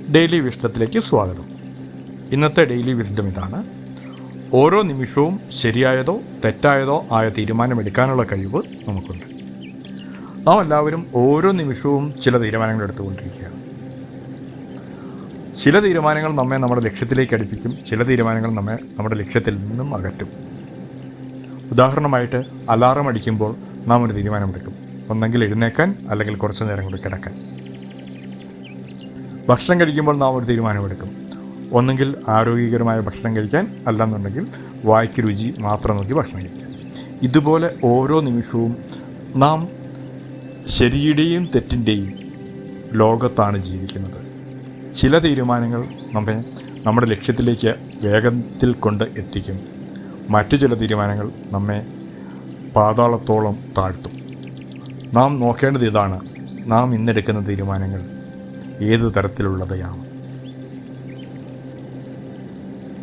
Daily വിസ്ഡത്തിലേക്ക് സ്വാഗതം. ഇന്നത്തെ daily wisdom ഇതാണ്: ഓരോ നിമിഷവും ശരിയായതോ തെറ്റായതോ ആയ തീരുമാനമെടുക്കാനുള്ള കഴിവ് നമുക്കുണ്ട്. നാം എല്ലാവരും ഓരോ നിമിഷവും ചില തീരുമാനങ്ങൾ എടുത്തുകൊണ്ടിരിക്കുകയാണ്. ചില തീരുമാനങ്ങൾ നമ്മെ നമ്മുടെ ലക്ഷ്യത്തിലേക്ക് അടുപ്പിക്കും, ചില തീരുമാനങ്ങൾ നമ്മെ നമ്മുടെ ലക്ഷ്യത്തിൽ നിന്നും അകറ്റും. ഉദാഹരണമായിട്ട്, അലാറം അടിക്കുമ്പോൾ നാം ഒരു തീരുമാനമെടുക്കും: ഒന്നെങ്കിൽ എഴുന്നേക്കാൻ, അല്ലെങ്കിൽ കുറച്ച് നേരം കൂടി കിടക്കാൻ. ഭക്ഷണം കഴിക്കുമ്പോൾ നാം ഒരു തീരുമാനമെടുക്കും: ഒന്നെങ്കിൽ ആരോഗ്യകരമായ ഭക്ഷണം കഴിക്കാൻ, അല്ലെന്നുണ്ടെങ്കിൽ വായ്ക്ക് രുചി മാത്രം നോക്കി ഭക്ഷണം കഴിക്കാൻ. ഇതുപോലെ ഓരോ നിമിഷവും നാം ശരിയുടെയും തെറ്റിൻ്റെയും ലോകത്താണ് ജീവിക്കുന്നത്. ചില തീരുമാനങ്ങൾ നമ്മെ നമ്മുടെ ലക്ഷ്യത്തിലേക്ക് വേഗത്തിൽ കൊണ്ട് എത്തിക്കും, മറ്റു ചില തീരുമാനങ്ങൾ നമ്മെ പാതാളത്തോളം താഴ്ത്തും. നാം നോക്കേണ്ടത് ഇതാണ്: നാം ഇന്നെടുക്കുന്ന തീരുമാനങ്ങൾ ഏത് തരത്തിലുള്ളതാണ്.